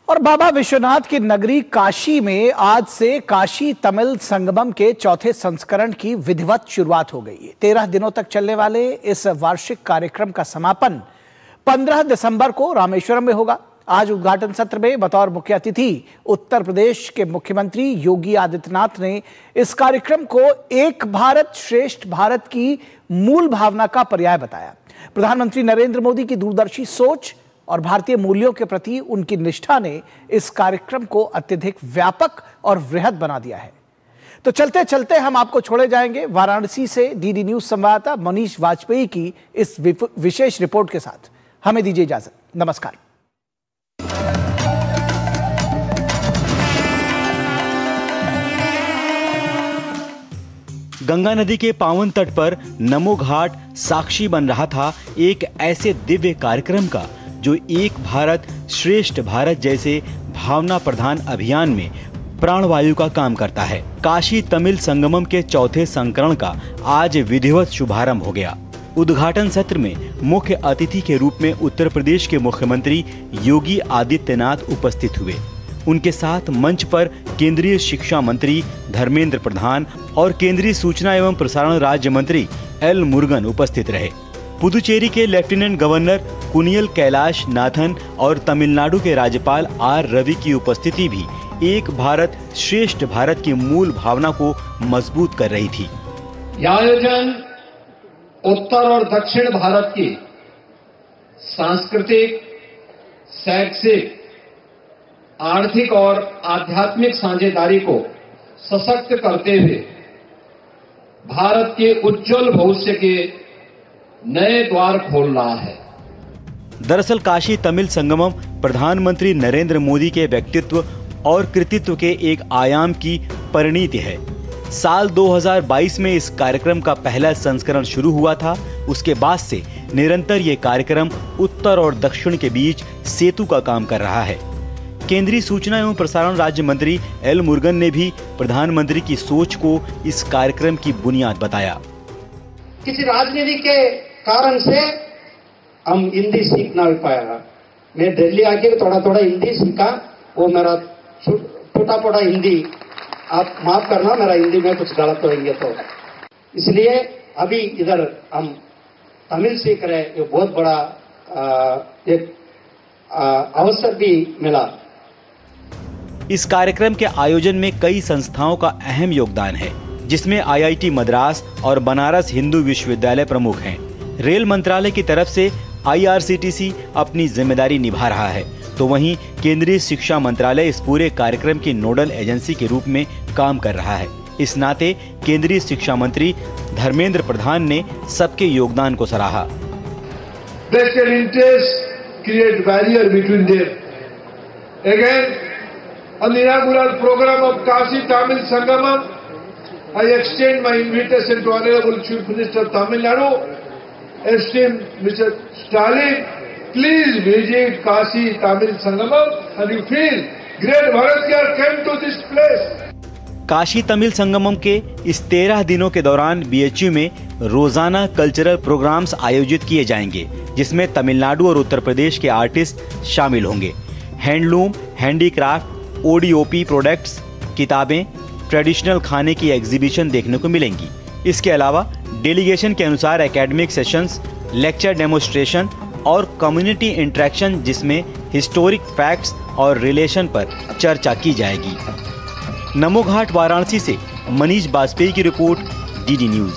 और बाबा विश्वनाथ की नगरी काशी में आज से काशी तमिल संगमम के चौथे संस्करण की विधिवत शुरुआत हो गई है। 13 दिनों तक चलने वाले इस वार्षिक कार्यक्रम का समापन 15 दिसंबर को रामेश्वरम में होगा। आज उद्घाटन सत्र में बतौर मुख्य अतिथि उत्तर प्रदेश के मुख्यमंत्री योगी आदित्यनाथ ने इस कार्यक्रम को एक भारत श्रेष्ठ भारत की मूल भावना का पर्याय बताया। प्रधानमंत्री नरेंद्र मोदी की दूरदर्शी सोच और भारतीय मूल्यों के प्रति उनकी निष्ठा ने इस कार्यक्रम को अत्यधिक व्यापक और वृहद बना दिया है। तो चलते चलते हम आपको छोड़े जाएंगे वाराणसी से डीडी न्यूज संवाददाता मनीष वाजपेयी की इस विशेष रिपोर्ट के साथ। हमें दीजिए इजाजत। नमस्कार। गंगा नदी के पावन तट पर नमो घाट साक्षी बन रहा था एक ऐसे दिव्य कार्यक्रम का जो एक भारत श्रेष्ठ भारत जैसे भावना प्रधान अभियान में प्राणवायु का काम करता है। काशी तमिल संगमम के चौथे संस्करण का आज विधिवत शुभारंभ हो गया। उद्घाटन सत्र में मुख्य अतिथि के रूप में उत्तर प्रदेश के मुख्यमंत्री योगी आदित्यनाथ उपस्थित हुए। उनके साथ मंच पर केंद्रीय शिक्षा मंत्री धर्मेंद्र प्रधान और केंद्रीय सूचना एवं प्रसारण राज्य मंत्री एल मुरुगन उपस्थित रहे। पुदुचेरी के लेफ्टिनेंट गवर्नर कुनियल कैलाश नाथन और तमिलनाडु के राज्यपाल आर रवि की उपस्थिति भी एक भारत श्रेष्ठ भारत की मूल भावना को मजबूत कर रही थी। यह आयोजन उत्तर और दक्षिण भारत की सांस्कृतिक, शैक्षिक, आर्थिक और आध्यात्मिक साझेदारी को सशक्त करते हुए भारत के उज्जवल भविष्य के नए द्वार खोल रहा है। दरअसल काशी तमिल संगमम प्रधानमंत्री नरेंद्र मोदी के व्यक्तित्व और कृतित्व के एक आयाम की परिणति है। साल 2022 में इस कार्यक्रम का पहला संस्करण शुरू हुआ था। उसके बाद से निरंतर ये कार्यक्रम उत्तर और दक्षिण के बीच सेतु का काम कर रहा है। केंद्रीय सूचना एवं प्रसारण राज्य मंत्री एल मुरुगन ने भी प्रधानमंत्री की सोच को इस कार्यक्रम की बुनियाद बताया। किसी राजनीति के कारण से हम हिंदी सीख ना पाया। मैं दिल्ली आके थोड़ा थोड़ा हिंदी सीखा। वो मेरा छोटा छोटा हिंदी, आप माफ करना मेरा हिंदी में कुछ गलत होंगे तो। इसलिए अभी इधर हम तमिल सीख रहे। ये बहुत बड़ा एक अवसर भी मिला। इस कार्यक्रम के आयोजन में कई संस्थाओं का अहम योगदान है, जिसमें आईआईटी मद्रास और बनारस हिंदू विश्वविद्यालय प्रमुख हैं। रेल मंत्रालय की तरफ से आईआरसीटीसी अपनी जिम्मेदारी निभा रहा है, तो वहीं केंद्रीय शिक्षा मंत्रालय इस पूरे कार्यक्रम की नोडल एजेंसी के रूप में काम कर रहा है। इस नाते केंद्रीय शिक्षा मंत्री धर्मेंद्र प्रधान ने सबके योगदान को सराहा। Create barrier between them. Again, on the inaugural program of Kashi Tamil Sangamam, I extend my invitation to Honorable Chief Minister of Tamil Nadu, esteemed Mr. Stalin. Please visit Kashi Tamil Sangamam and you feel great Bharat came to this place. Kashi Tamil Sangamam के इस 13 दिनों के दौरान BHU में रोजाना cultural programmes आयोजित किए जाएंगे, जिसमें तमिलनाडु और उत्तर प्रदेश के आर्टिस्ट शामिल होंगे। हैंडलूम, हैंडीक्राफ्ट, ओडीओपी प्रोडक्ट्स, किताबें, ट्रेडिशनल खाने की एग्जीबिशन देखने को मिलेंगी। इसके अलावा डेलीगेशन के अनुसार एकेडमिक सेशंस, लेक्चर डेमोन्स्ट्रेशन और कम्युनिटी इंटरेक्शन, जिसमें हिस्टोरिक फैक्ट्स और रिलेशन पर चर्चा की जाएगी। नमो घाट वाराणसी से मनीष वाजपेयी की रिपोर्ट, डीडी न्यूज।